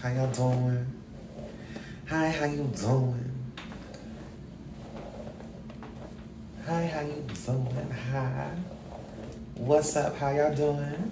How y'all doing? Hi, how you doing? Hi, how you doing? Hi. What's up? How y'all doing?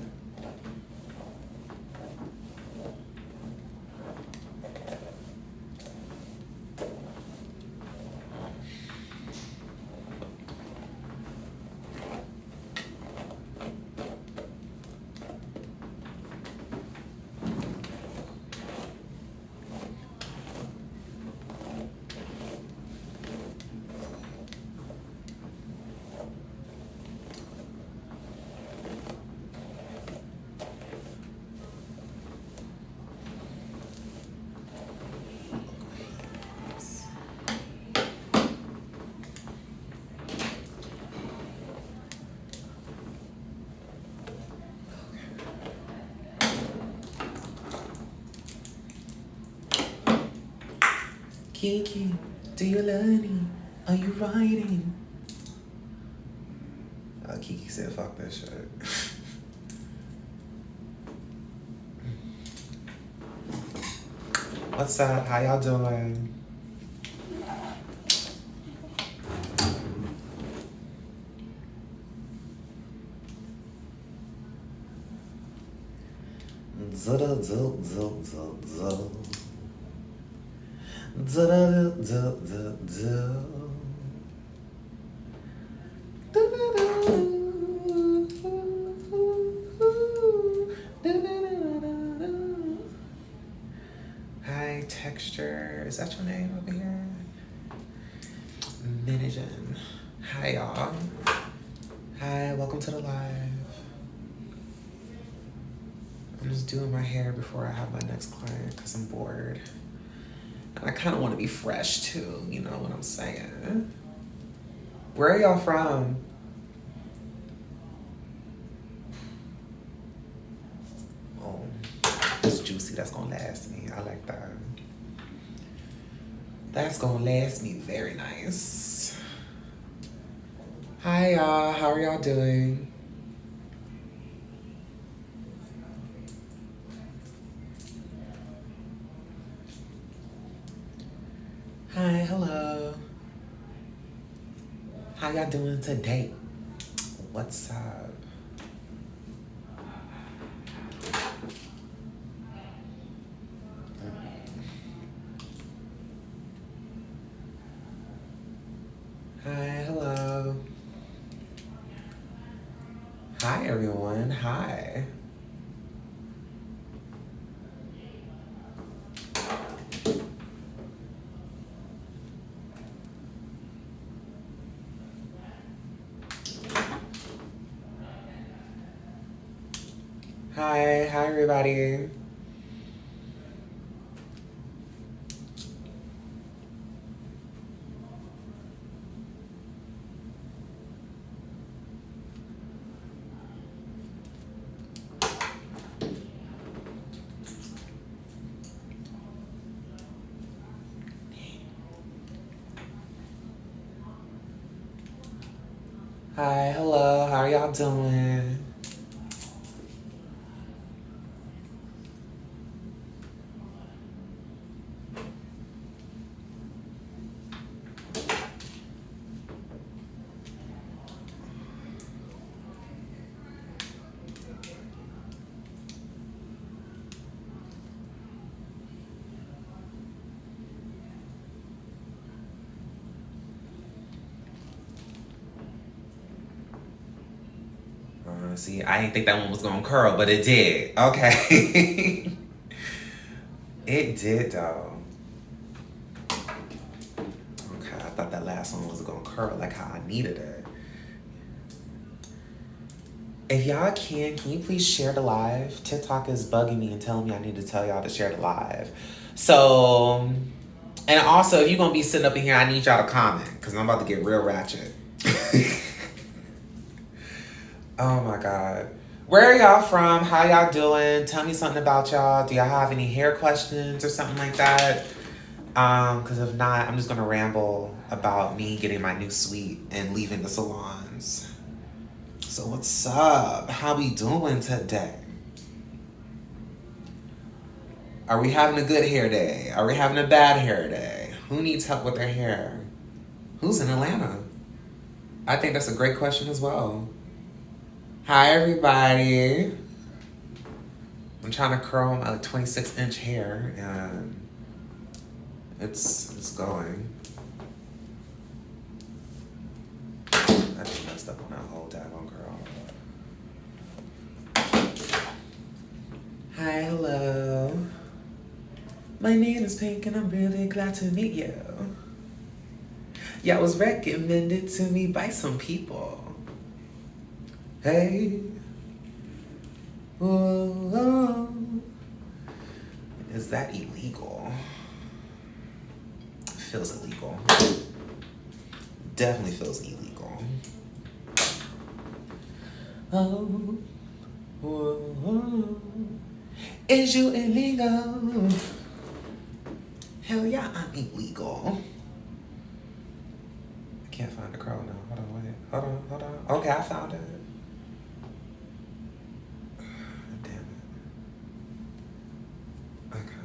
Kiki, do you love me? Are you writing? Kiki said, fuck that shit. What's up? How y'all doing? Hi, Texture. Is that your name over here? Minigen. Hi, y'all. Hi, welcome to the live. I'm just doing my hair before I have my next client because I'm bored. And I kind of want to be fresh too, you know what I'm saying? Where are y'all from? Oh, it's juicy. That's gonna last me. I like that. That's gonna last me very nice. Hi y'all, how are y'all doing? Hi, hello. How y'all doing today? What's up? Hi, hello. Hi, everyone. Hi. Hi, everybody. Hi, hello. How are y'all doing? See, I didn't think that one was gonna curl, but it did. Okay. It did, though. Okay, I thought that last one was gonna curl like how I needed it. If y'all can you please share the live? TikTok is bugging me and telling me I need to tell y'all to share the live. So, and also, if you're gonna be sitting up in here, I need y'all to comment because I'm about to get real ratchet. Oh my God. Where are y'all from? How y'all doing? Tell me something about y'all. Do y'all have any hair questions or something like that? Because if not, I'm just gonna ramble about me getting my new suite and leaving the salons. So what's up? How we doing today? Are we having a good hair day? Are we having a bad hair day? Who needs help with their hair? Who's in Atlanta? I think that's a great question as well. Hi, everybody. I'm trying to curl my 26-inch hair, and it's going. I just messed up on that whole daggone curl. Hi, hello. My name is Pink, and I'm really glad to meet you. Y'all was recommended to me by some people. Hey. Whoa. Is that illegal? Feels illegal. Definitely feels illegal. Oh. Whoa. Is you illegal? Hell yeah, I'm illegal. I can't find the curl now. Hold on, wait. Hold on. Okay, I found it. Damn it. Okay.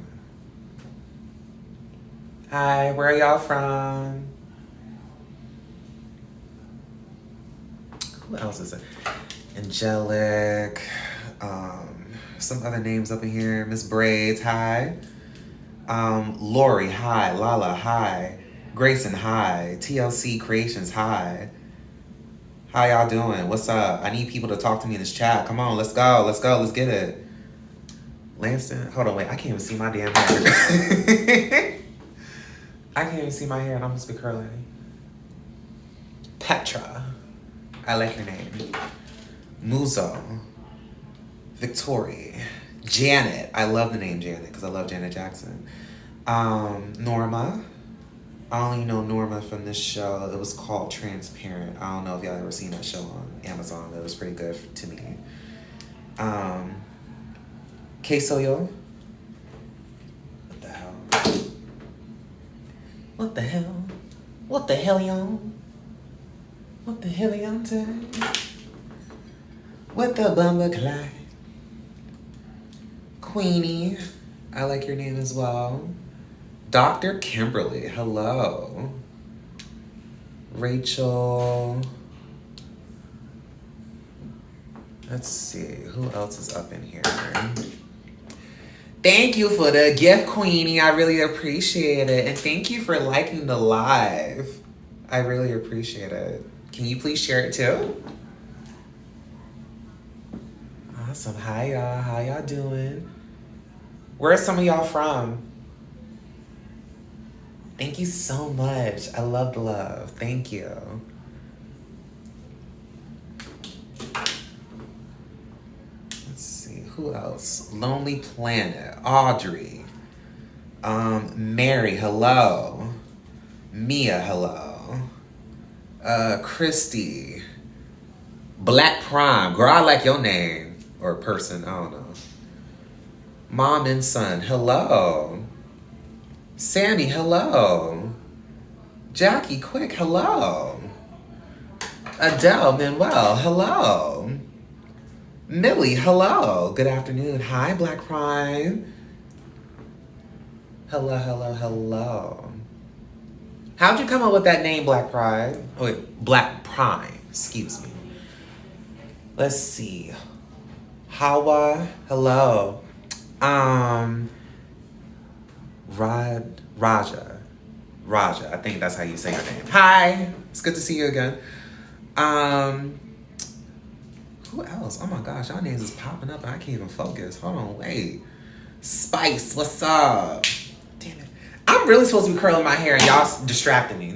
Hi, where are y'all from? Who else is it? Angelic. Some other names up in here. Miss Braids, hi. Lori, hi. Lala, hi. Grayson, hi. TLC Creations, hi. How y'all doing? What's up? I need people to talk to me in this chat. Come on, let's go. Let's get it. Lanston, hold on, wait. I can't even see my damn hair. I can't even see my hair and I'm supposed to be curling. Petra. I like your name. Muzo. Victoria. Janet. I love the name Janet because I love Janet Jackson. Norma. I only know Norma from this show. It was called Transparent. I don't know if y'all ever seen that show on Amazon. It was pretty good to me. Quesoyo. What the hell? What the hell? What the hell, y'all? What the hell, y'all? What the bumper clock? Queenie. I like your name as well. Dr. Kimberly, hello. Rachel. Let's see, who else is up in here? Thank you for the gift, Queenie. I really appreciate it. And thank you for liking the live. I really appreciate it. Can you please share it too? Awesome. Hi, y'all. How y'all doing? Where's some of y'all from? Thank you so much. I love the love. Thank you. Let's see, who else? Lonely Planet, Audrey. Mary, hello. Mia, hello. Christy. Black Prime, girl, I like your name. Or person, I don't know. Mom and Son, hello. Sammy, hello. Jackie Quick, hello. Adele Manuel, hello. Millie, hello. Good afternoon. Hi, Black Prime. Hello, hello, hello. How'd you come up with that name, Black Prime? Oh, wait, Black Prime, excuse me. Let's see. Hawa, hello. Raja, I think that's how you say your name. Hi, it's good to see you again. Who else? Oh my gosh, y'all names is popping up and I can't even focus. Hold on, wait. Spice, what's up? Damn it. I'm really supposed to be curling my hair and y'all distracting me.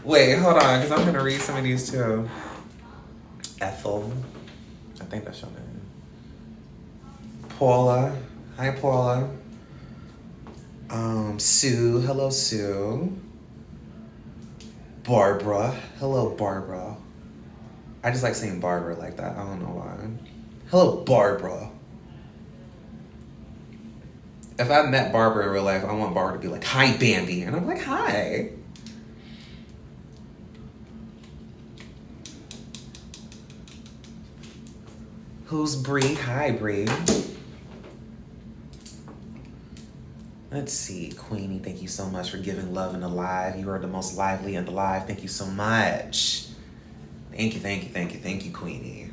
Wait, hold on, because I'm gonna read some of these too. Ethel, I think that's your name. Paula, hi Paula. Sue, hello Sue. Barbara, hello Barbara. I just like saying Barbara like that, I don't know why. Hello Barbara. If I met Barbara in real life, I want Barbara to be like, hi Bambi, and I'm like, hi. Who's Bree? Hi Bree. Let's see, Queenie, thank you so much for giving love and alive. You are the most lively and alive. Thank you so much. Thank you, Queenie.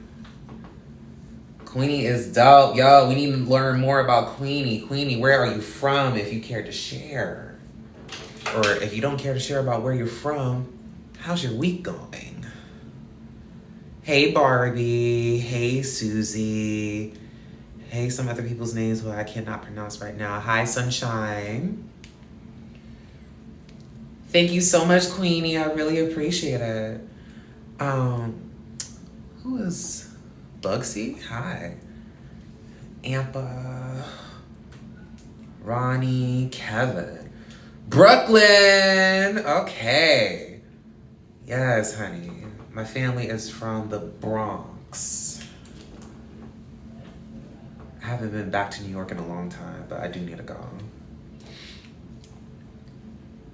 Queenie is dope. Yo, we need to learn more about Queenie. Queenie, where are you from if you care to share? Or if you don't care to share about where you're from, how's your week going? Hey, Barbie. Hey, Susie. Hey, some other people's names who I cannot pronounce right now. Hi, Sunshine. Thank you so much, Queenie. I really appreciate it. Who is Bugsy? Hi. Ampa. Ronnie. Kevin. Brooklyn. Okay. Yes, honey. My family is from the Bronx. I haven't been back to New York in a long time, but I do need to go.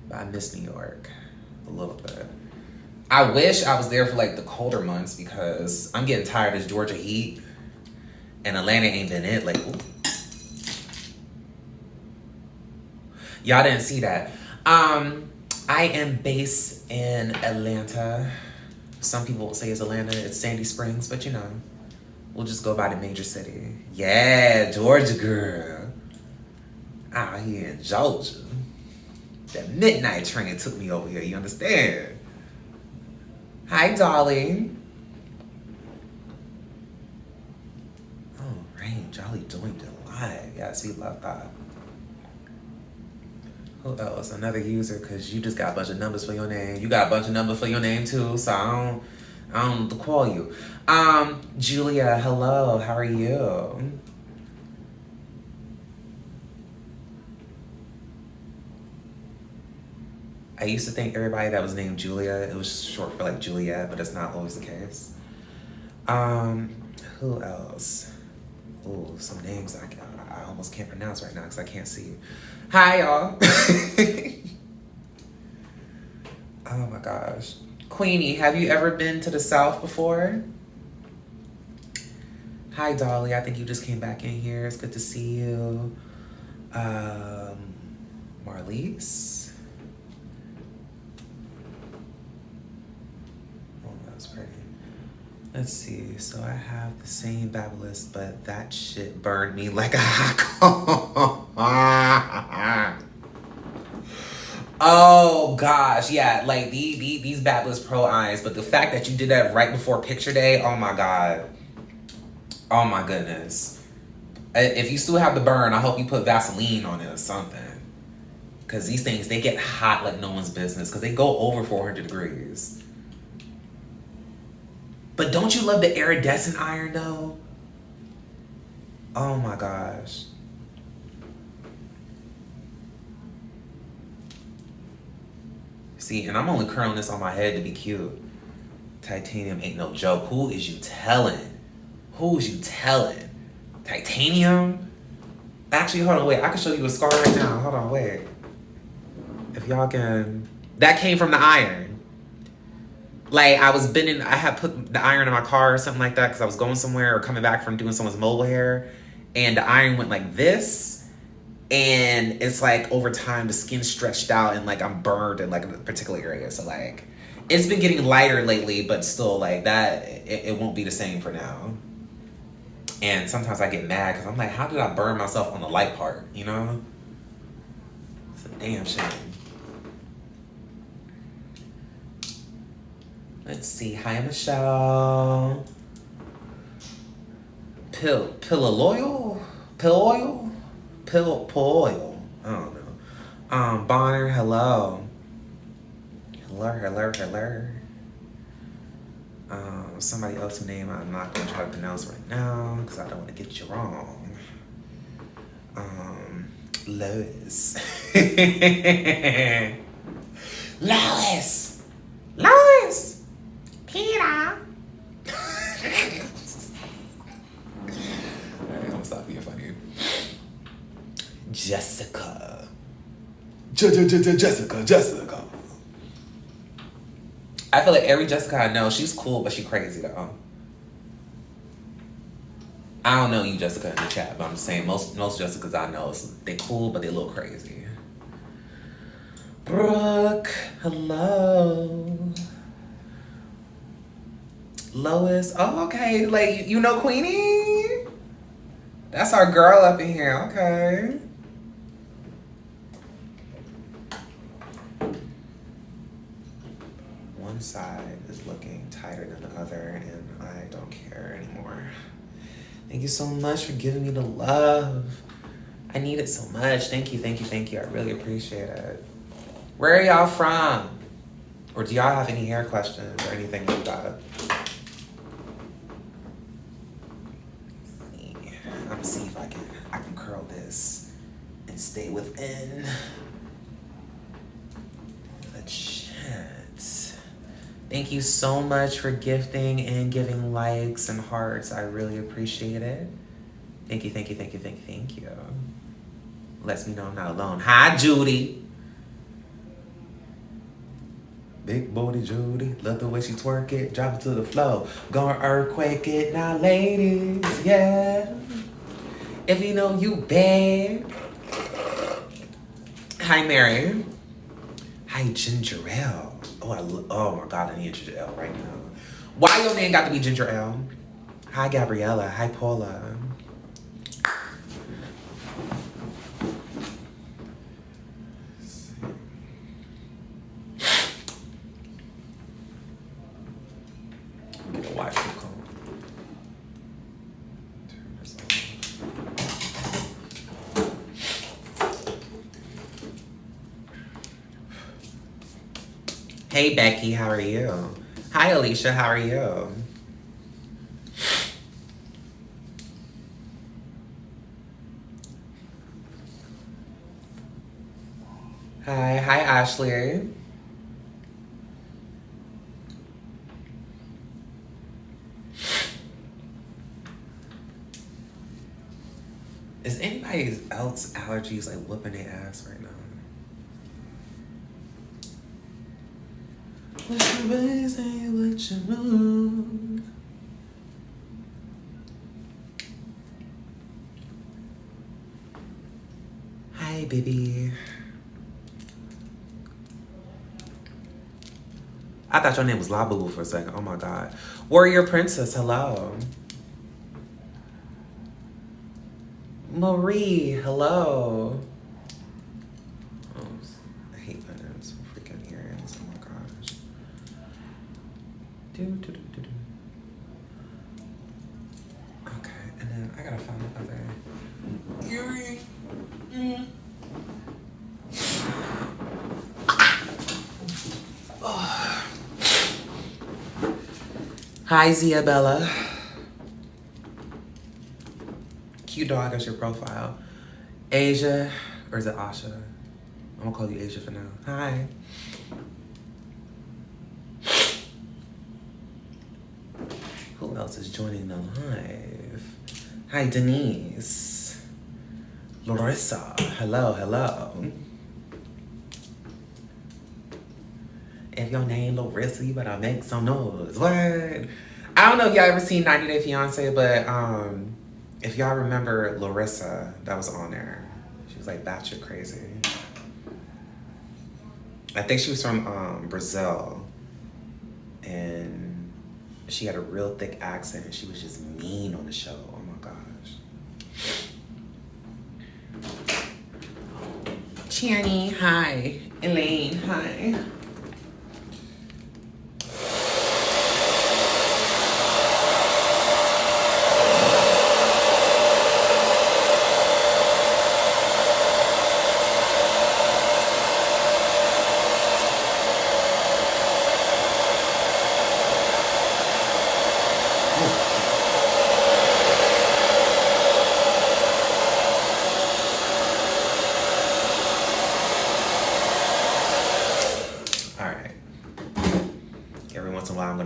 But I miss New York a little bit. I wish I was there for like the colder months because I'm getting tired of this Georgia heat, and Atlanta ain't been it. Like, ooh. Y'all didn't see that. I am based in Atlanta. Some people will say it's Atlanta. It's Sandy Springs, but you know, we'll just go by the major city. Yeah, Georgia girl. Out here in Georgia. That midnight train took me over here, you understand? Hi, darling. Oh, right, Jolly doing July. Yes, we love that. Who else? Another user, because you just got a bunch of numbers for your name. You got a bunch of numbers for your name, too, so I don't know to call you. Julia, hello, how are you? I used to think everybody that was named Julia, it was short for like Juliet, but that's not always the case. Who else? Ooh, some names I almost can't pronounce right now because I can't see. Hi, y'all. Oh my gosh. Queenie, have you ever been to the South before? Hi, Dolly. I think you just came back in here. It's good to see you. Marlise. Oh, that was pretty. Let's see. So I have the same Babylist, but that shit burned me like a hot coal. Oh gosh, yeah, like these Babylist Pro eyes, but the fact that you did that right before picture day, oh my god. Oh my goodness. If you still have the burn, I hope you put Vaseline on it or something. Because these things, they get hot like no one's business because they go over 400 degrees. But don't you love the iridescent iron though? Oh my gosh. See, and I'm only curling this on my head to be cute. Titanium ain't no joke. Who is you telling? Who's you telling? Titanium? Actually, hold on, wait. I can show you a scar right now. Hold on, wait. If y'all can... That came from the iron. Like, I had put the iron in my car or something like that because I was going somewhere or coming back from doing someone's mobile hair. And the iron went like this. And it's like over time, the skin stretched out and like I'm burned in like a particular area. So like, it's been getting lighter lately, but still like that, it won't be the same for now. And sometimes I get mad because I'm like, how did I burn myself on the light part, you know? It's a damn shame. Let's see. Hi, Michelle. Pill oil? I don't know. Bonner, hello. Hello. Somebody else's name I'm not going to try to pronounce right now because I don't want to get you wrong. Lois. Lois! Peter! Alright, I'm gonna stop being funny. Jessica. Jessica. I feel like every Jessica I know, she's cool, but she crazy though. I don't know you, Jessica, in the chat, but I'm just saying most Jessicas I know, they cool, but they a little crazy. Brooke, hello. Lois, oh, okay. Like, you know Queenie? That's our girl up in here, okay. One side is looking tighter than the other, and I don't care anymore. Thank you so much for giving me the love. I need it so much. Thank you, thank you, thank you. I really appreciate it. Where are y'all from? Or do y'all have any hair questions or anything like that? I'm gonna see if I can curl this and stay within the chat. Thank you so much for gifting and giving likes and hearts. I really appreciate it. Thank you, thank you, thank you, thank you, thank you. Lets me know I'm not alone. Hi, Judy. Big booty Judy, love the way she twerk it, drop it to the floor, gonna earthquake it now, ladies, yeah. If you know you bad. Hi, Mary. Hi, Ginger Ale. Oh my God, I need Ginger Ale right now. Why your name got to be Ginger Ale? Hi, Gabriella. Hi, Paula. Hey, Becky, how are you? Hi, Alicia, how are you? Hi, Ashley. Is anybody else allergies like whooping their ass right now? What's your reason, what's your mood? Hi, baby. I thought your name was Labu for a second. Oh my God. Warrior Princess, hello. Marie, hello. Oh, I hate putting in some freaking earrings. Oh my gosh. Okay, and then I gotta find the other earring. Oh. Hi, Ziabella. Cute dog as your profile. Asia, or is it Asha? I'm gonna call you Asia for now. Hi. Who else is joining the live? Hi, Denise. Larissa, hello, hello. If your name Larissa, you better make some noise. What? I don't know if y'all ever seen 90 Day Fiance, but if y'all remember Larissa, that was on there. She was like batshit crazy. I think she was from Brazil, and she had a real thick accent, and she was just mean on the show. Oh my gosh. Channy, hi. Elaine, hi.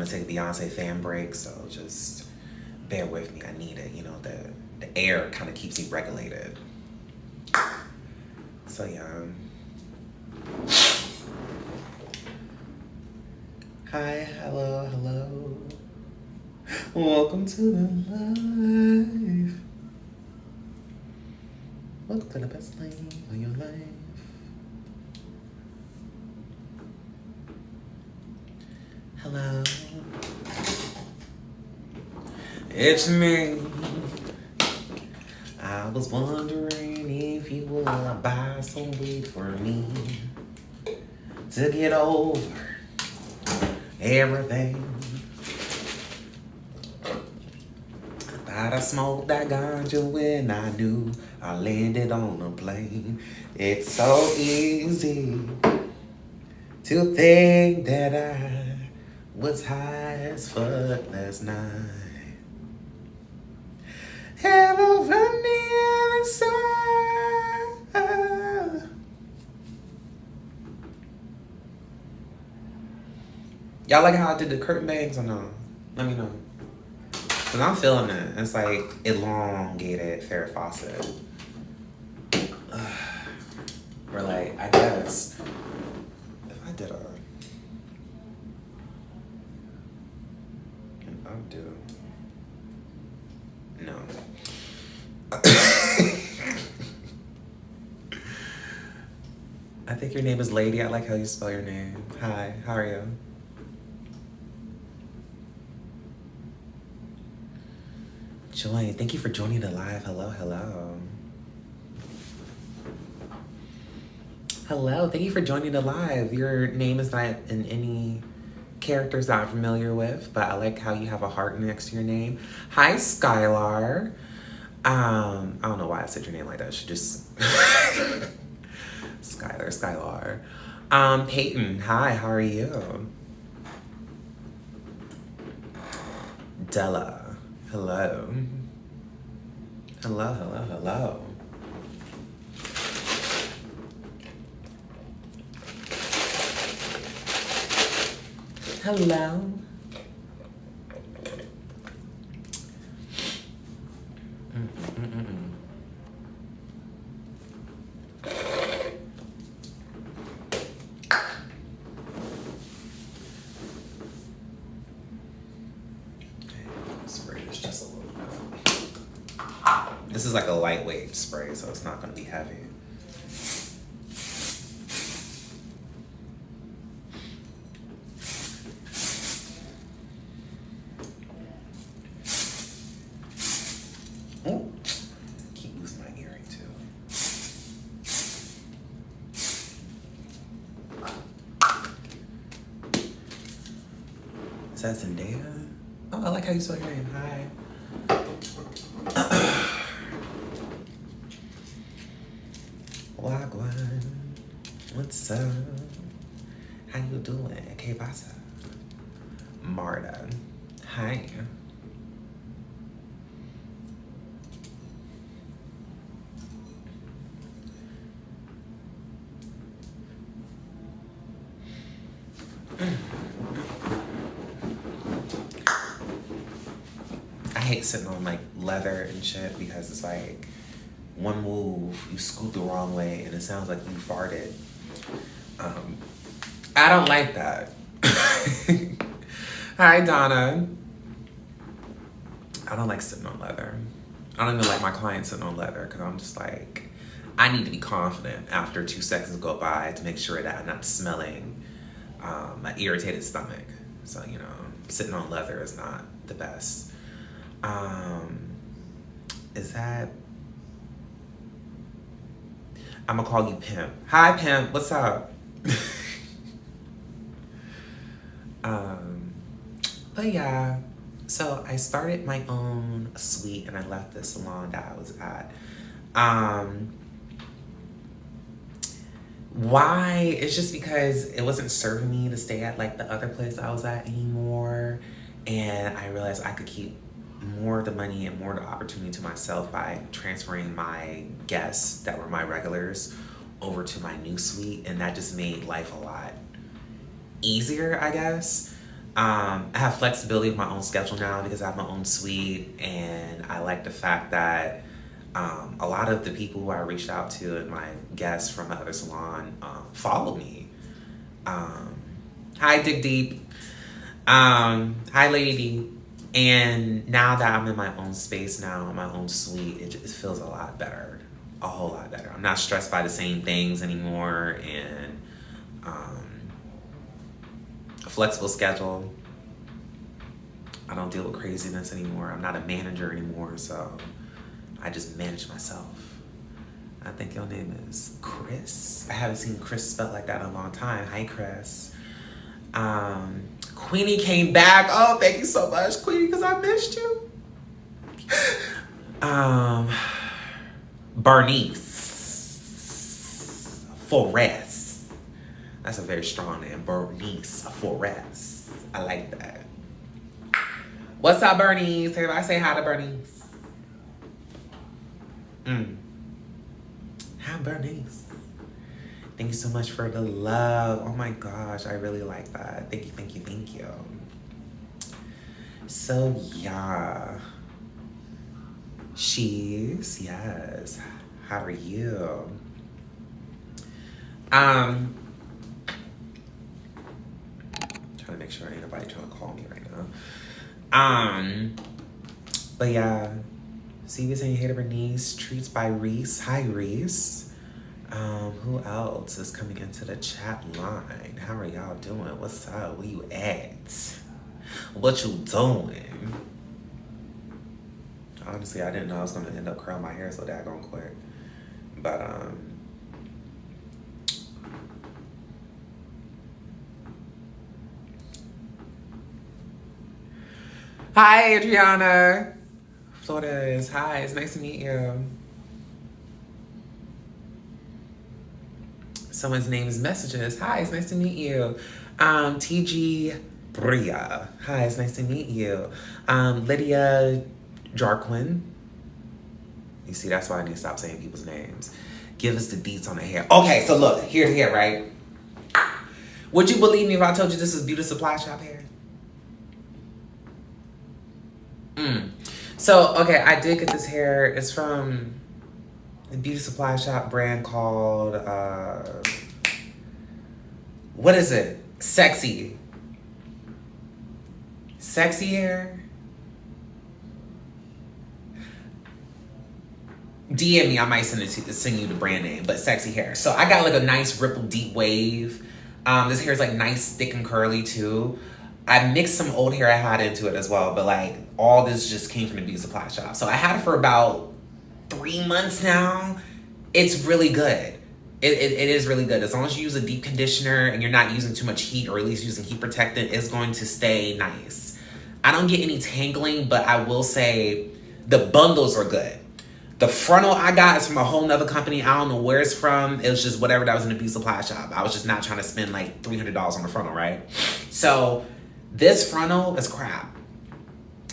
Take a Beyonce fan break, so just bear with me. I need it. You know, the air kind of keeps me regulated. So yeah. Hi, hello, hello. Welcome to the live. Welcome to the best lane of your life. Hello. It's me. I was wondering if you would buy some weed for me to get over everything. Thought I smoked that ganja when I knew I landed on a plane. It's so easy to think that I was high as fuck last night. Ever from the other side. Y'all like how I did the curtain bangs or no? Let me know. Cause I'm feeling it. It's like elongated Farrah Fawcett. Or like, I guess, if I did an undo. No. I think your name is Lady. I like how you spell your name. Hi, how are you? Joy, thank you for joining the live. Hello, hello. Hello, thank you for joining the live. Your name is not in any characters that I'm familiar with, but I like how you have a heart next to your name. Hi, Skylar. I don't know why I said your name like that. I should just Skylar. Peyton, hi, how are you? Della, hello. Hello. Hello. Spray this just a little bit. This is like a lightweight spray, so it's not going to be heavy. Oh, keep losing my earring too. Is that Zendaya? Oh, I like how you spell your name. Hi. Wagwan. What's up? How you doing? ¿Qué pasa? Marta. Hi. I hate sitting on like leather and shit because it's like one move, you scoot the wrong way and it sounds like you farted. I don't like that. Hi, Donna. I don't like sitting on leather. I don't even like my clients sitting on leather because I'm just like, I need to be confident after 2 seconds go by to make sure that I'm not smelling an irritated stomach. So, you know, sitting on leather is not the best. Is that... I'm gonna call you Pimp. Hi, Pimp. What's up? But yeah, so I started my own suite and I left the salon that I was at. Why? It's just because it wasn't serving me to stay at like the other place I was at anymore. And I realized I could keep more of the money and more of the opportunity to myself by transferring my guests that were my regulars over to my new suite. And that just made life a lot easier, I guess. I have flexibility with my own schedule now because I have my own suite, and I like the fact that a lot of the people who I reached out to and my guests from my other salon follow me. Hi, Dig Deep. Hi, Lady. And now that I'm in my own space now, in my own suite, it just feels a lot better. a whole lot better. I'm not stressed by the same things anymore, and a flexible schedule. I don't deal with craziness anymore. I'm not a manager anymore, so I just manage myself. I think your name is Chris. I haven't seen Chris spelled like that in a long time. Hi, Chris. Queenie came back. Oh, thank you so much, Queenie, because I missed you. Bernice Forrest. That's a very strong name. Bernice Forrest. I like that. What's up, Bernice? Everybody say hi to Bernice. Hi, Bernice. Thank you so much for the love. Oh my gosh, I really like that. Thank you, thank you, thank you. So yeah. Yes. How are you? Trying to make sure ain't nobody trying to call me right now. But yeah, see you saying hey to Bernice. Treats by Reese. Hi, Reese. Who else is coming into the chat line? How are y'all doing? What's up? Where you at? What you doing? Honestly, I didn't know I was gonna end up curling my hair so daggone quick. But hi, Adriana. Flores. Hi, it's nice to meet you. Someone's name is Messages. Hi, it's nice to meet you. TG Bria. Hi, it's nice to meet you. Lydia Jarquin. You see, that's why I need to stop saying people's names. Give us the deets on the hair. Okay, so look, here to here, right? Would you believe me if I told you this is Beauty Supply Shop hair? So, okay, I did get this hair. It's from the Beauty Supply Shop brand called, what is it? Sexy hair? DM me, I might send you the brand name, but Sexy hair. So I got like a nice ripple deep wave. This hair is like nice, thick and curly too. I mixed some old hair I had into it as well, but like all this just came from the Beauty Supply Shop. So I had it for about 3 months now. It's really good. It is really good. As long as you use a deep conditioner and you're not using too much heat, or at least using heat protectant, it's going to stay nice. I don't get any tangling, but I will say the bundles are good. The frontal I got is from a whole nother company. I don't know where it's from. It was just whatever that was in the Beauty Supply Shop. I was just not trying to spend like $300 on the frontal, right? So this frontal is crap.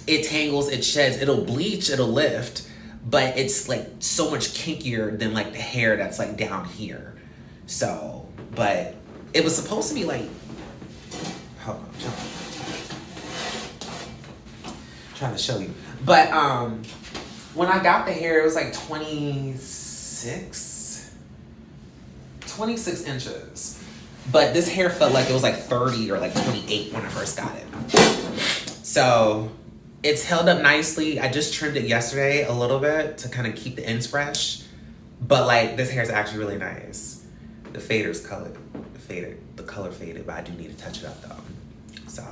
It tangles, it sheds, it'll bleach, it'll lift, but it's like so much kinkier than like the hair that's like down here. So, but it was supposed to be like, hold on, trying to show you. But when I got the hair, it was like 26 inches. But this hair felt like it was like 30 or like 28 when I first got it. So it's held up nicely. I just trimmed it yesterday a little bit to kind of keep the ends fresh. But like this hair is actually really nice. The fader's colored, the color faded, but I do need to touch it up though. So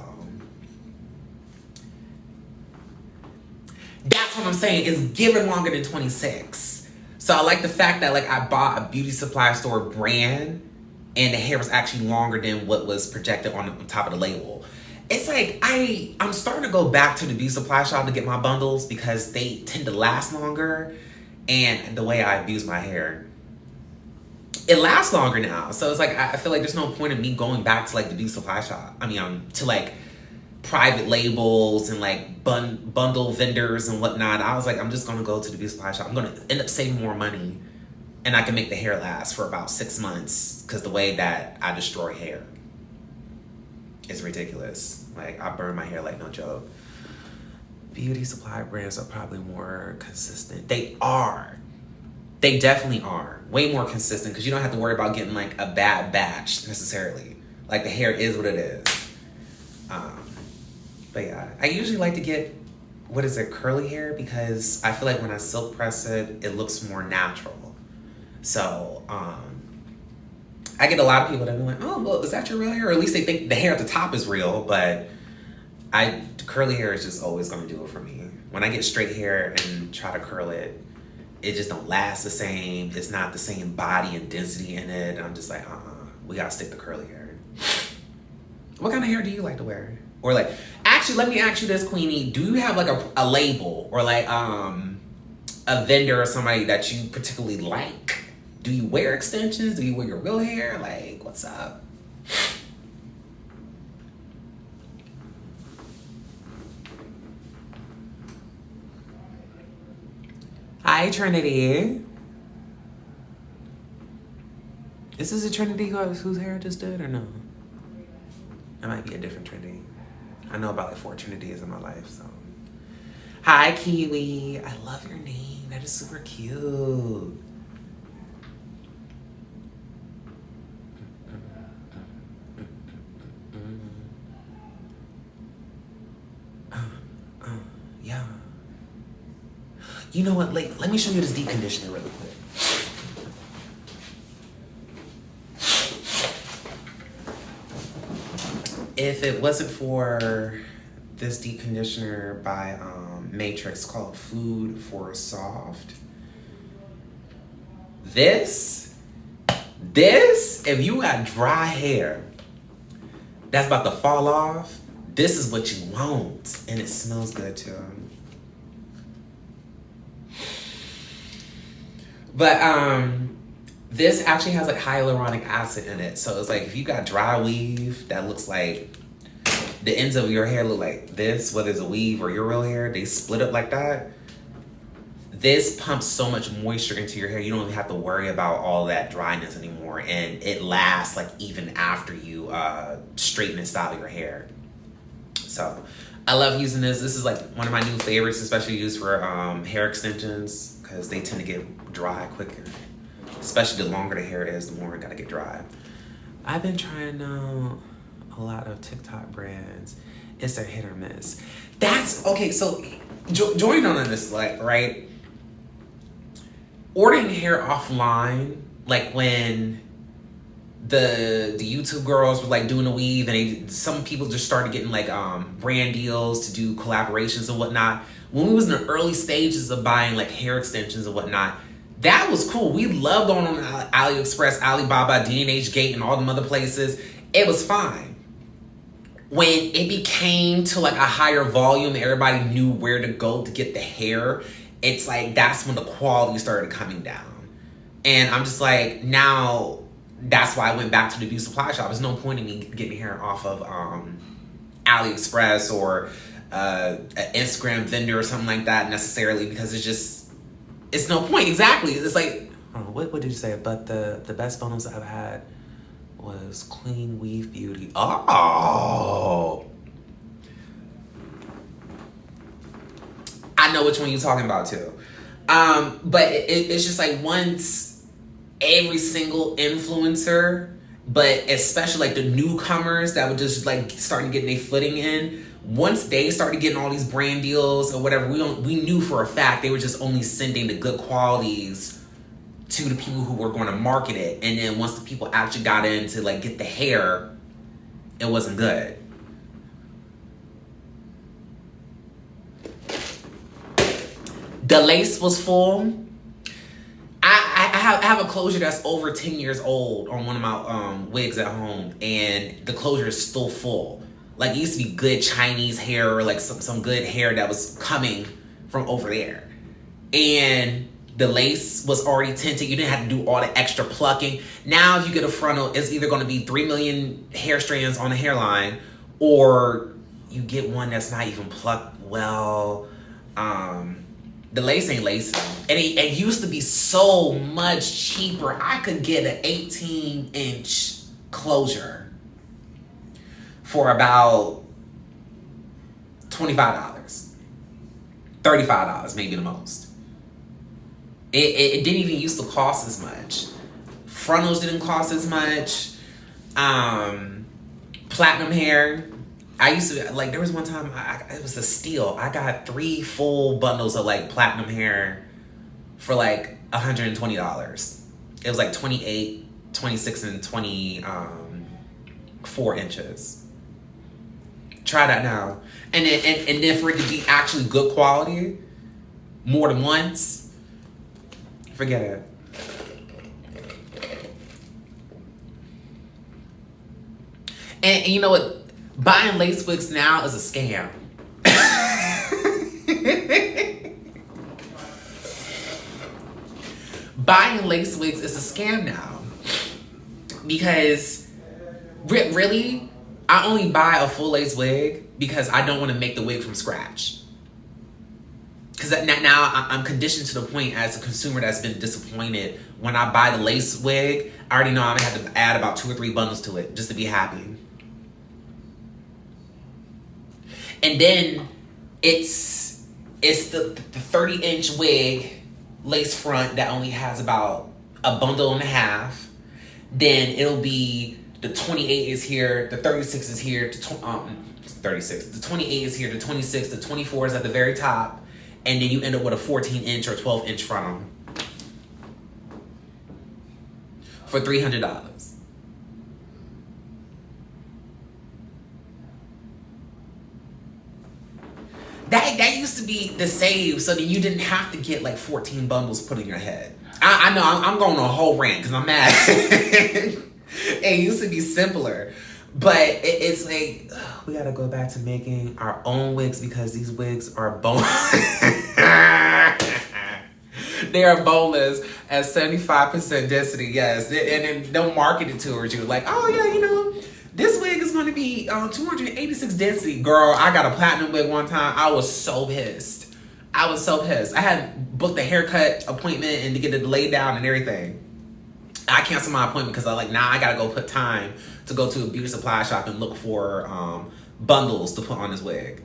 that's what I'm saying. It's given longer than 26. So I like the fact that like I bought a beauty supply store brand and the hair was actually longer than what was projected on the top of the label. It's like I'm starting to go back to the beauty supply shop to get my bundles because they tend to last longer, and the way I abuse my hair, it lasts longer now. So it's like I feel like there's no point in me going back to like the beauty supply shop. I mean, to like private labels and like bundle vendors and whatnot. I was like, I'm just gonna go to the beauty supply shop. I'm gonna end up saving more money, and I can make the hair last for about 6 months because the way that I destroy hair is ridiculous. Like I burn my hair like no joke. Beauty supply brands are probably more consistent. They are. They definitely are. Way more consistent because you don't have to worry about getting like a bad batch necessarily. Like the hair is what it is. But yeah, I usually like to get, what is it, curly hair, because I feel like when I silk press it, it looks more natural. So, I get a lot of people that be like, oh, well, is that your real hair? Or at least they think the hair at the top is real, but curly hair is just always gonna do it for me. When I get straight hair and try to curl it, it just don't last the same. It's not the same body and density in it. And I'm just like, we gotta stick to curly hair. What kind of hair do you like to wear? Or like, actually, let me ask you this, Queenie. Do you have like a label or like a vendor or somebody that you particularly like? Do you wear extensions? Do you wear your real hair? Like, what's up? Hi, Trinity. Is this a Trinity whose hair I just did or no? It might be a different Trinity. I know about like 4 Trinities in my life, so. Hi, Kiwi. I love your name. That is super cute. Yeah. You know what? Let me show you this deep conditioner really quick. If it wasn't for this deep conditioner by Matrix called Food for Soft, this, if you got dry hair that's about to fall off, this is what you want. And it smells good too. But this actually has like hyaluronic acid in it. So it's like if you got dry weave that looks like the ends of your hair look like this, whether it's a weave or your real hair, they split up like that. This pumps so much moisture into your hair, you don't even have to worry about all that dryness anymore. And it lasts like even after you straighten and style your hair. So I love using this. This is like one of my new favorites, especially used for hair extensions because they tend to get dry quicker. Especially the longer the hair is, the more it gotta get dry. I've been trying out a lot of TikTok brands. It's a hit or miss. That's okay. So join on this, like, right? Ordering hair offline, like when the YouTube girls were like doing a weave, and some people just started getting like brand deals to do collaborations and whatnot. When we was in the early stages of buying like hair extensions and whatnot, that was cool. We loved going on AliExpress, Alibaba, D&H Gate, and all them other places. It was fine. When it became to like a higher volume, everybody knew where to go to get the hair. It's like, that's when the quality started coming down. And I'm just like, now that's why I went back to the beauty supply shop. There's no point in me getting hair off of AliExpress or an Instagram vendor or something like that necessarily, because it's no point. Exactly. It's like, what did you say? But the best bundles I've had was Clean Weave Beauty. Oh, I know which one you're talking about too. But it's just like once every single influencer, but especially like the newcomers that would just like starting getting their footing in, once they started getting all these brand deals or whatever, we knew for a fact they were just only sending the good qualities to the people who were going to market it. And then once the people actually got in to like get the hair, it wasn't good. The lace was full. I have a closure that's over 10 years old on one of my wigs at home, and the closure is still full. Like, it used to be good Chinese hair, or like some good hair that was coming from over there. And the lace was already tinted. You didn't have to do all the extra plucking. Now, if you get a frontal, it's either going to be 3 million hair strands on the hairline, or you get one that's not even plucked well. The lace ain't lace. And it used to be so much cheaper. I could get an 18-inch closure for about $25. $35, maybe the most. It didn't even used to cost as much. Frontals didn't cost as much. Platinum hair. I used to, like, there was one time, it was a steal. I got 3 full bundles of, like, platinum hair for, like, $120. It was like 28, 26, and 24 inches. Try that now. And then for it to be actually good quality, more than once, forget it. And you know what? Buying lace wigs now is a scam. Buying lace wigs is a scam now. Because really, I only buy a full lace wig because I don't want to make the wig from scratch. Because now I'm conditioned to the point as a consumer that's been disappointed. When I buy the lace wig, I already know I'm going to have to add about 2 or 3 bundles to it just to be happy. And then it's the 30-inch wig lace front that only has about a bundle and a half. Then it'll be the 28 is here, the 36 is here, 36. The 28 is here, the 26, the 24 is at the very top, and then you end up with a 14-inch or 12-inch frontal for $300. That used to be the save, so that you didn't have to get like 14 bundles put in your head. I know I'm going on a whole rant because I'm mad. It used to be simpler, but it's like we gotta go back to making our own wigs because these wigs are bone. They are boneless at 75% density. Yes, and then they'll market it towards you like, oh yeah, you know. This wig is going to be 286 density. Girl, I got a platinum wig one time. I was so pissed. I had booked a haircut appointment and to get it laid down and everything. I canceled my appointment because I was like, nah, I got to go put time to go to a beauty supply shop and look for bundles to put on this wig.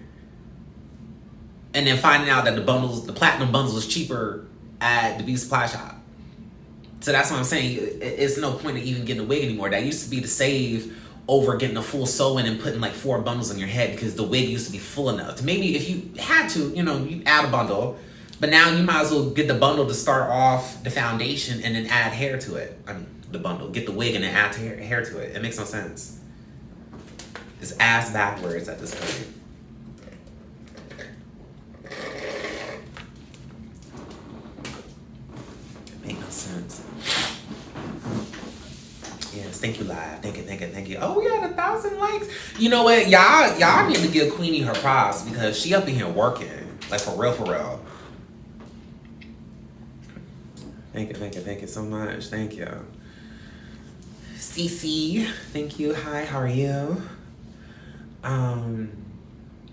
And then finding out that the platinum bundles is cheaper at the beauty supply shop. So that's what I'm saying. It's no point in even getting a wig anymore. That used to be the save over getting a full sew-in and putting like 4 bundles on your head because the wig used to be full enough. Maybe if you had to, you add a bundle, but now you might as well get the bundle to start off the foundation and then add hair to it. I mean, the bundle, get the wig and then add hair to it. It makes no sense. It's ass backwards at this point. It makes no sense. Yes, thank you, live. Thank you. Oh, we got 1,000 likes. You know what? Y'all need to give Queenie her props because she up in here working. Like, for real. Thank you so much. Thank you. Cece, thank you. Hi, how are you? Trying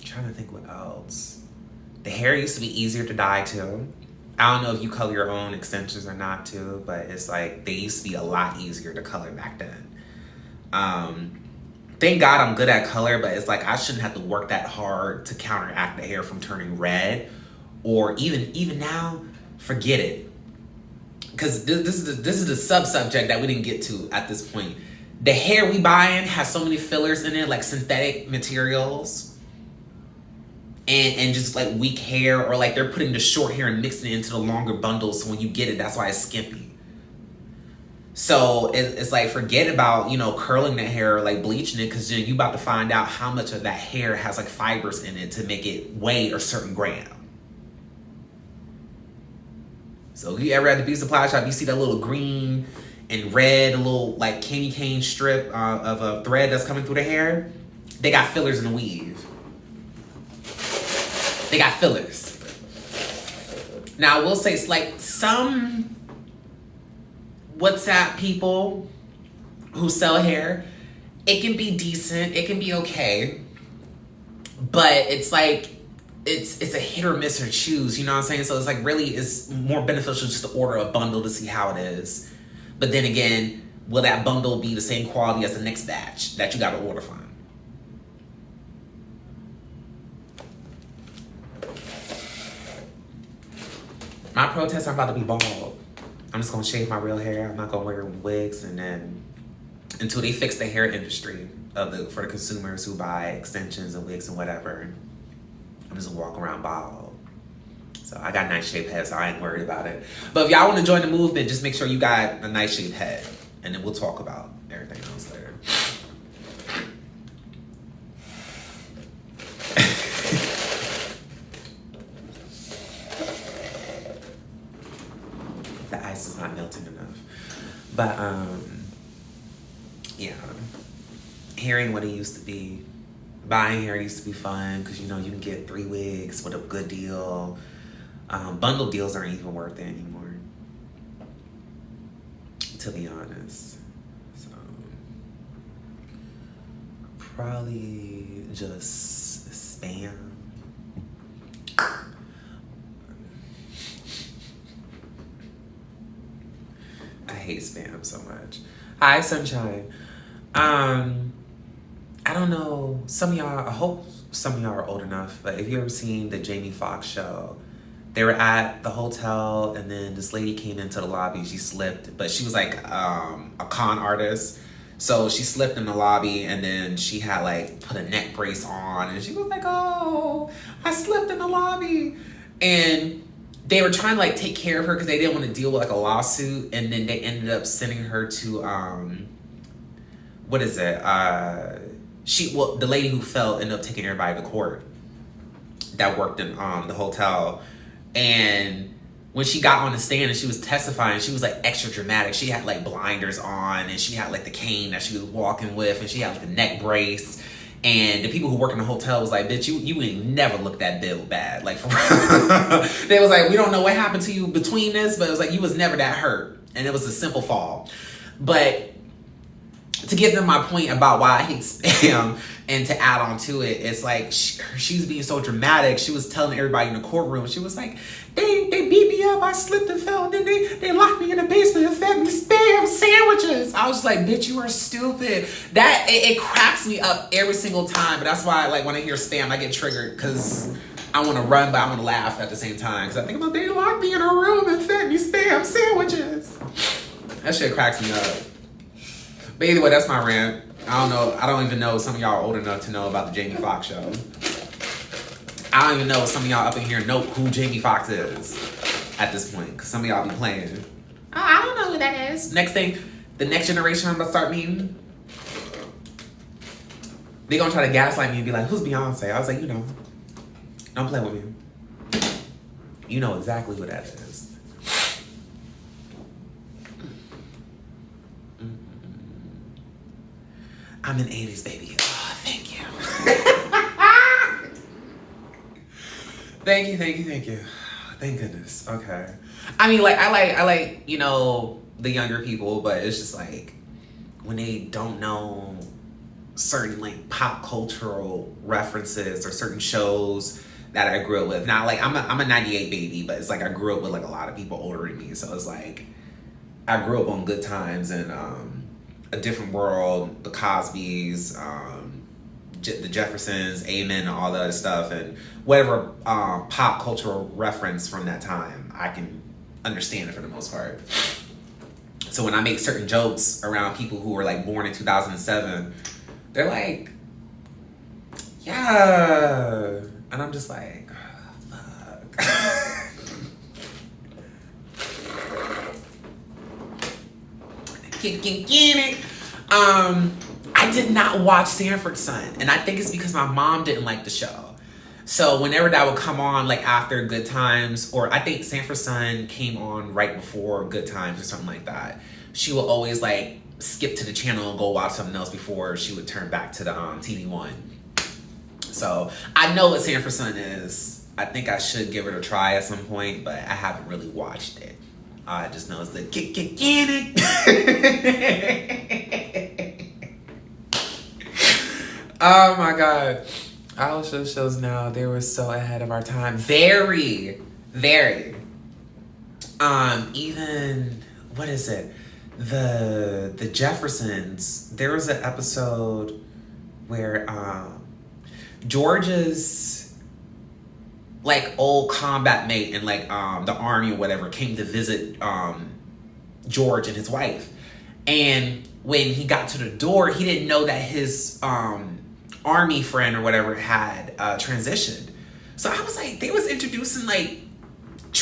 to think what else. The hair used to be easier to dye too. I don't know if you color your own extensions or not too, but it's like they used to be a lot easier to color back then. Thank God I'm good at color, but it's like I shouldn't have to work that hard to counteract the hair from turning red, or even now, forget it. Because this is the sub-subject that we didn't get to at this point. The hair we buying has so many fillers in it, like synthetic materials. And just like weak hair, or like they're putting the short hair and mixing it into the longer bundles, so when you get it, that's why it's skimpy. So it's like, forget about, curling the hair or like bleaching it, because you about to find out how much of that hair has like fibers in it to make it weigh a certain gram. So if you ever at the beauty supply shop, you see that little green and red, a little like candy cane strip of a thread that's coming through the hair, they got fillers in the weave. They got fillers. Now, I will say, it's like some WhatsApp people who sell hair, it can be decent, it can be okay, but it's like, it's a hit or miss or choose, you know what I'm saying? So it's like, really, it's more beneficial just to order a bundle to see how it is. But then again, will that bundle be the same quality as the next batch that you got to order from? My protests are about to be bald. I'm just gonna shave my real hair. I'm not gonna wear wigs, and then until they fix the hair industry for the consumers who buy extensions and wigs and whatever, I'm just gonna walk around bald. So I got a nice shaped head, so I ain't worried about it. But if y'all want to join the movement, just make sure you got a nice shaped head. And then we'll talk about everything else later. The ice is not melting enough. But yeah. Hair ain't what it used to be. Buying hair used to be fun because you know you can get 3 wigs with a good deal. Bundle deals aren't even worth it anymore, to be honest. So probably just spam. I hate spam so much. Hi, Sunshine. I don't know, some of y'all, I hope some of y'all are old enough, but if you ever seen the Jamie Foxx show, they were at the hotel and then this lady came into the lobby, she slipped, but she was like a con artist. So she slipped in the lobby and then she had like put a neck brace on and she was like, oh, I slipped in the lobby. And they were trying to like take care of her because they didn't want to deal with like a lawsuit. And then they ended up sending her to, what is it? The lady who fell ended up taking everybody to court that worked in the hotel. And when she got on the stand and she was testifying, she was like extra dramatic. She had like blinders on and she had like the cane that she was walking with and she had like the neck brace. And the people who work in the hotel was like, bitch, you ain't never looked that bad. Like, for real. They was like, we don't know what happened to you between this, but it was like, you was never that hurt. And it was a simple fall. But to give them my point about why I hate spam and to add on to it, it's like she's being so dramatic. She was telling everybody in the courtroom, she was like, they beat me up, I slipped and fell, and then they locked me in the basement and fed me spam sandwiches. I was just like, bitch, you are stupid. That, it cracks me up every single time, but that's why like when I hear spam, I get triggered because I want to run, but I want to laugh at the same time because I think about they locked me in a room and fed me spam sandwiches. That shit cracks me up. But either way, that's my rant. I don't know. I don't even know if some of y'all are old enough to know about the Jamie Foxx show. I don't even know if some of y'all up in here know who Jamie Foxx is at this point. Because some of y'all be playing. Oh, I don't know who that is. Next thing, the next generation I'm going to start meeting, they going to try to gaslight me and be like, who's Beyonce? I was like, you know. Don't play with me. You know exactly who that is. I'm an 80s baby. Oh, thank you. Thank you. Thank goodness. Okay. I mean, like, I like, you know, the younger people, but it's just like when they don't know certain like pop cultural references or certain shows that I grew up with. Now, like I'm a 98 baby, but it's like I grew up with like a lot of people older than me. So it's like I grew up on Good Times and A Different World, the Cosbys, the Jeffersons, Amen, and all that other stuff, and whatever pop cultural reference from that time, I can understand it for the most part. So when I make certain jokes around people who were like born in 2007, they're like, yeah, and I'm just like, oh, fuck. I did not watch Sanford Son, and I think it's because my mom didn't like the show. So whenever that would come on, like after Good Times, or I think Sanford Son came on right before Good Times or something like that, she would always like skip to the channel and go watch something else before she would turn back to the TV One. So I know what Sanford Son is. I think I should give it a try at some point, but I haven't really watched it. I just know it's the get it. Oh my God. All those shows now, they were so ahead of our time. Very, very. Even, what is it? The Jeffersons, there was an episode where George's like old combat mate in like the army or whatever came to visit George and his wife. And when he got to the door, he didn't know that his army friend or whatever had transitioned. So I was like, they was introducing like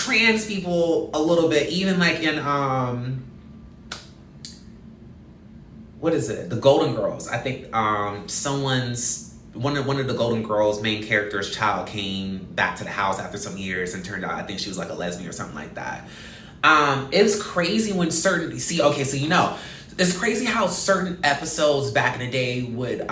trans people a little bit, even like in what is it? The Golden Girls. I think one of the Golden Girls main character's child came back to the house after some years and turned out, I think she was like a lesbian or something like that. It was crazy when it's crazy how certain episodes back in the day would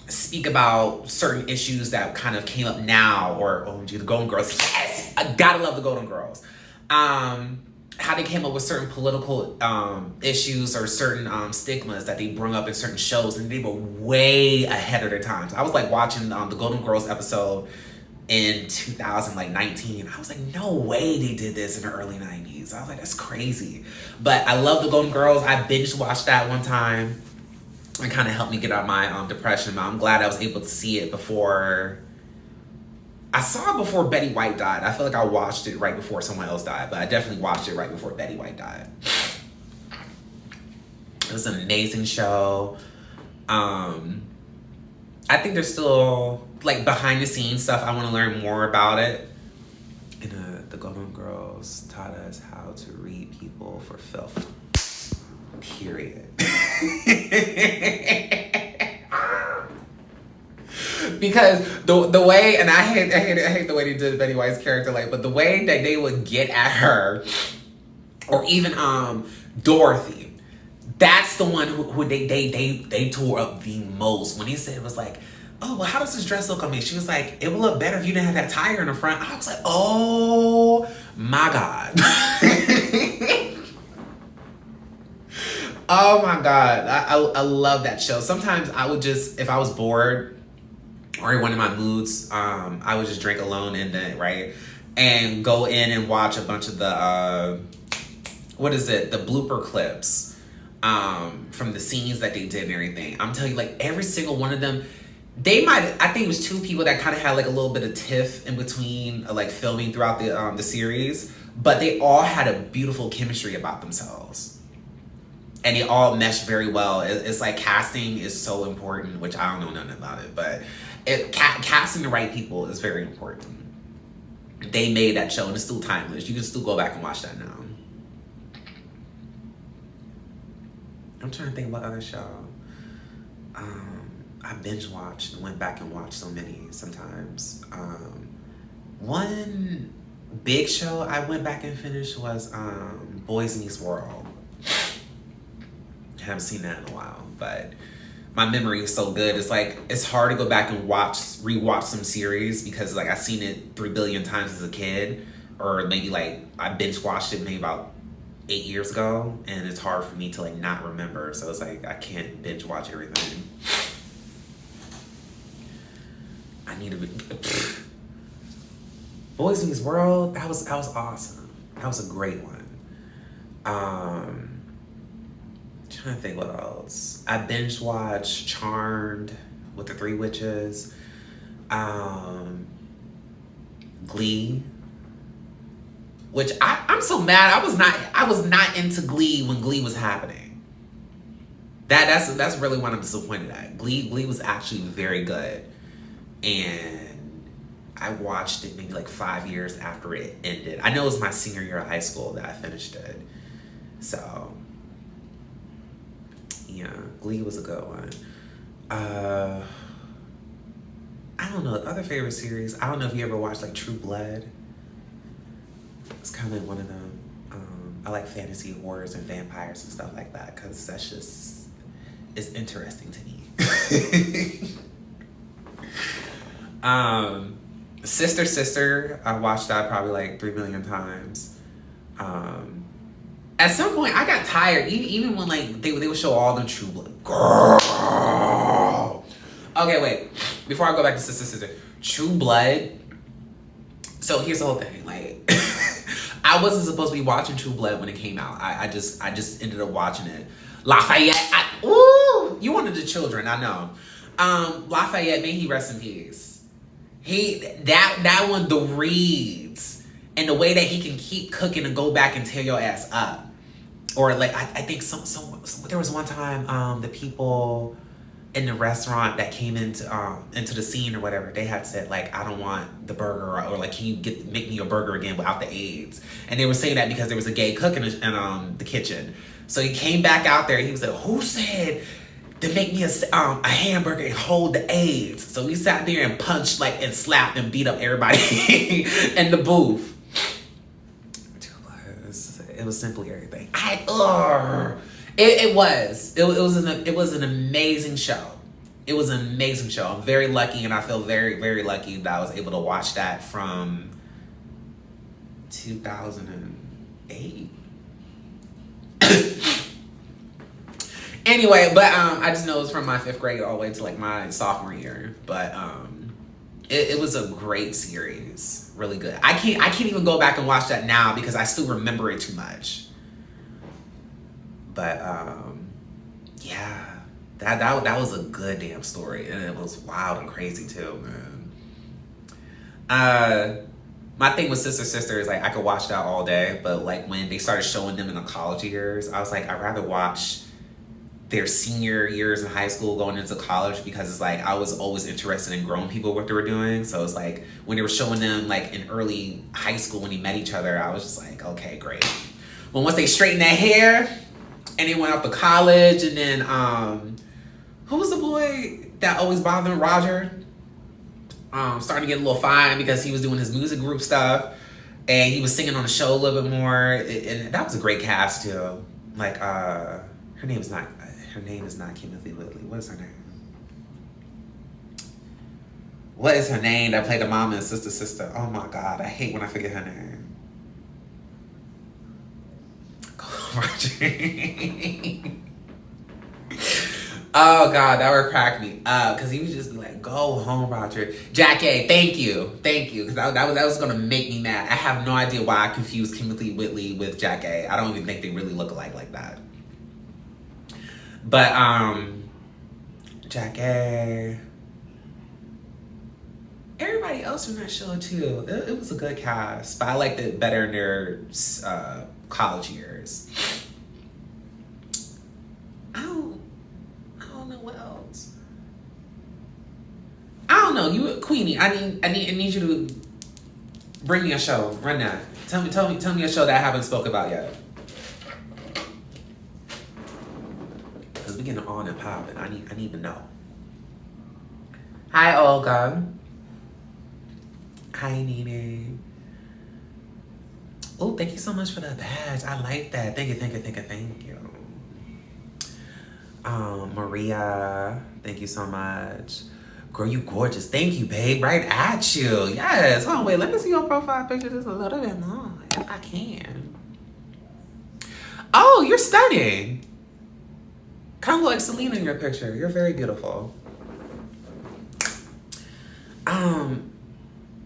speak about certain issues that kind of came up now, or OMG, the Golden Girls. Yes, I gotta love the Golden Girls. How they came up with certain political issues or certain stigmas that they bring up in certain shows, and they were way ahead of their times. I was like watching the Golden Girls episode in 2019. I was like, no way they did this in the early 90s. I was like, that's crazy. But I love the Golden Girls. I binge watched that one time. It kind of helped me get out my depression. I'm glad I was able to see it before. I saw it before Betty White died. I feel like I watched it right before someone else died, but I definitely watched it right before Betty White died. It was an amazing show. I think there's still like behind the scenes stuff. I want to learn more about it. And the Golden Girls taught us how to read people for filth. Period. Because the way, and I hate the way they did Betty White's character, like, but the way that they would get at her, or even Dorothy, that's the one who they tore up the most. When he said it was like, oh, well, how does this dress look on me? She was like, it would look better if you didn't have that tire in the front. I was like, oh my God. Oh my God. I love that show. Sometimes I would just, if I was bored or in one of my moods, I would just drink alone in the, right? And go in and watch a bunch of the, the blooper clips from the scenes that they did and everything. I'm telling you, like, every single one of them, I think it was two people that kind of had like a little bit of tiff in between like filming throughout the series, but they all had a beautiful chemistry about themselves. And they all mesh very well. It's like casting is so important, which I don't know nothing about it, but casting the right people is very important. They made that show and it's still timeless. You can still go back and watch that now. I'm trying to think what other show. I binge watched and went back and watched so many sometimes. One big show I went back and finished was Boys Meets World. I haven't seen that in a while, but my memory is so good. It's like, it's hard to go back and rewatch some series because like I've seen it 3 billion times as a kid, or maybe like I binge watched it maybe about 8 years ago, and it's hard for me to like not remember. So it's like I can't binge watch everything. I need to be Boys Meets World. That was awesome. That was a great one. Trying to think what else. I binge watched Charmed with the 3 witches. Glee. Which I'm so mad. I was not into Glee when Glee was happening. That's really what I'm disappointed at. Glee was actually very good. And I watched it maybe like 5 years after it ended. I know it was my senior year of high school that I finished it. So yeah, Glee was a good one. I don't know, other favorite series. I don't know if you ever watched like True Blood. It's kind of one of them. I like fantasy horrors and vampires and stuff like that because that's just, it's interesting to me. Sister, I watched that probably like 3 million times. At some point, I got tired. Even when like they would show all them True Blood. Girl. Okay, wait. Before I go back to Sister, True Blood. So here's the whole thing. Like, I wasn't supposed to be watching True Blood when it came out. I just ended up watching it. Lafayette. Ooh, you wanted the children. I know. Lafayette, may he rest in peace. That one, the reads. And the way that he can keep cooking and go back and tear your ass up. Or like, I think there was one time, the people, in the restaurant that came into the scene or whatever, they had said like, I don't want the burger, or like, can you make me a burger again without the AIDS? And they were saying that because there was a gay cook in the kitchen. So he came back out there. He was like, who said to make me a hamburger and hold the AIDS? So we sat there and punched like and slapped and beat up everybody in the booth. It was simply everything. It was an amazing show. It was an amazing show. I'm very lucky, and I feel very, very lucky that I was able to watch that from 2008. Anyway, but I just know it was from my 5th grade all the way to like my sophomore year. But it was a great series. Really good. I can't even go back and watch that now because I still remember it too much. But yeah, that was a good damn story, and it was wild and crazy too, man. My thing with Sister is like I could watch that all day, but like when they started showing them in the college years, I was like, I'd rather watch their senior years in high school going into college, because it's like I was always interested in grown people, what they were doing. So it's like when they were showing them like in early high school when they met each other, I was just like, okay, great. But once they straightened their hair and they went off to college, and then who was the boy that always bothered Roger? Starting to get a little fine because he was doing his music group stuff and he was singing on the show a little bit more, and that was a great cast too. Like her name is not Kimothy Whitley. What is her name? What is her name that played the mama and sister? Oh my God, I hate when I forget her name. Oh God, that would crack me up, because he would just be like, go home, Roger. Jackie, thank you. Because that was going to make me mad. I have no idea why I confused Kimothy Whitley with Jackie. I don't even think they really look alike like that. But, Jackie. Everybody else from that show, too. It was a good cast. But I liked it better in their college years. I don't know what else. I don't know. You, Queenie, I need you to bring me a show. Run that. Tell me a show that I haven't spoke about yet. Because we're getting on and popping. I need to know. Hi, Olga. Hi, Nene. Oh, thank you so much for that badge. I like that. Thank you. Maria, thank you so much. Girl, you gorgeous. Thank you, babe. Right at you. Yes. Oh, wait, let me see your profile picture just a little bit more, if I can. Oh, you're stunning. Kind of look like Selena in your picture. You're very beautiful. I'm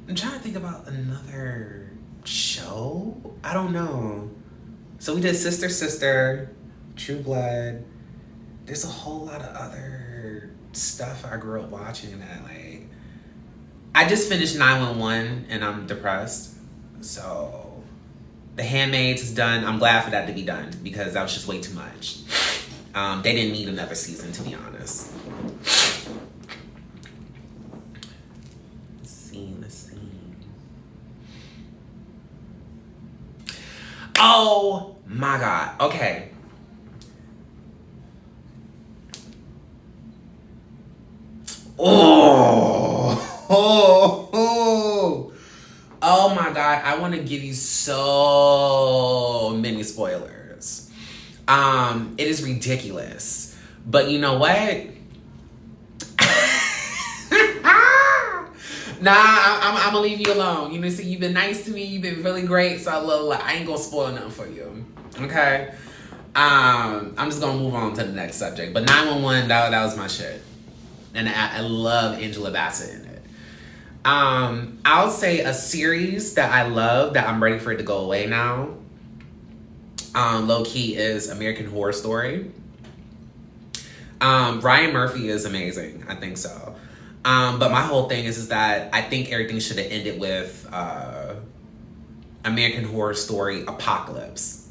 trying to think about another show. I don't know. So we did Sister, True Blood. There's a whole lot of other stuff I grew up watching that, like, I just finished 911 and I'm depressed. So The Handmaid's is done. I'm glad for that to be done because that was just way too much. They didn't need another season, to be honest. Let's see. Oh my God. Okay. Oh my God. I want to give you so many spoilers. It is ridiculous. But you know what? Nah, I'm gonna leave you alone. You know, see, you've been nice to me. You've been really great. So I ain't gonna spoil nothing for you. Okay? I'm just gonna move on to the next subject. But 911, that was my shit. And I love Angela Bassett in it. I'll say a series that I love that I'm ready for it to go away now. Low key is American Horror Story. Ryan Murphy is amazing. I think so. But my whole thing is that I think everything should have ended with American Horror Story Apocalypse.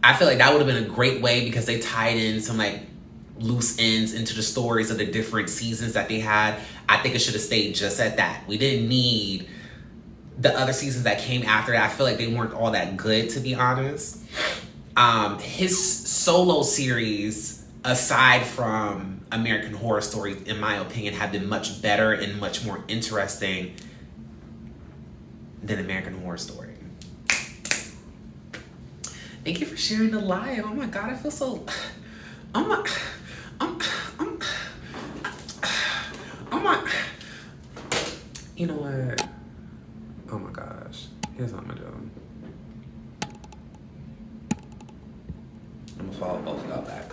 I feel like that would have been a great way because they tied in some like loose ends into the stories of the different seasons that they had. I think it should have stayed just at that. We didn't need the other seasons that came after that. I feel like they weren't all that good, to be honest. His solo series, aside from American Horror Story, in my opinion, have been much better and much more interesting than American Horror Story. Thank you for sharing the live. Oh my God, I feel so... Oh my... Oh my... You know what? Oh my gosh. Here's what I'm gonna do. I'm gonna follow both of y'all back.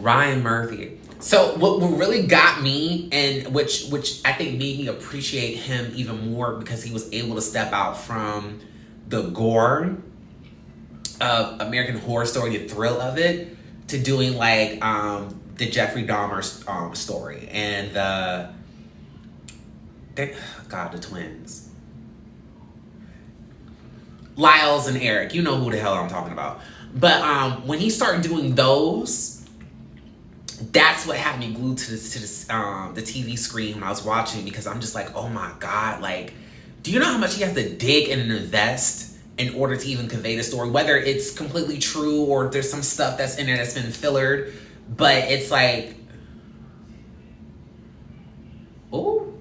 Ryan Murphy. So what really got me, and which I think made me appreciate him even more, because he was able to step out from the gore of American Horror Story, the thrill of it, to doing like the Jeffrey Dahmer story and the twins, Lyles and Eric. You know who the hell I'm talking about. But when he started doing those, that's what had me glued to the TV screen when I was watching, because I'm just like, oh my God, like, do you know how much he has to dig and invest in order to even convey the story, whether it's completely true or there's some stuff that's in there that's been fillered, but it's like, oh.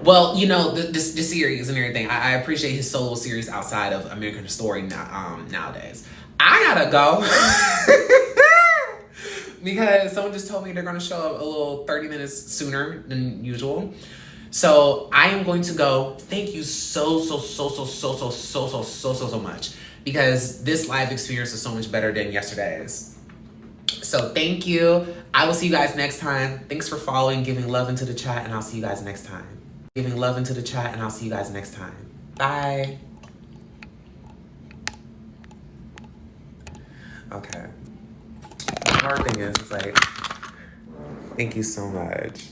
Well, you know, the series and everything, I appreciate his solo series outside of American Story nowadays. I gotta go. Because someone just told me they're gonna show up a little 30 minutes sooner than usual. So I am going to go. Thank you so much, because this live experience is so much better than yesterday's. So thank you. I will see you guys next time. Thanks for following, giving love into the chat, and I'll see you guys next time. Giving love into the chat, and I'll see you guys next time. Bye. Okay. The hard thing is, like, thank you so much.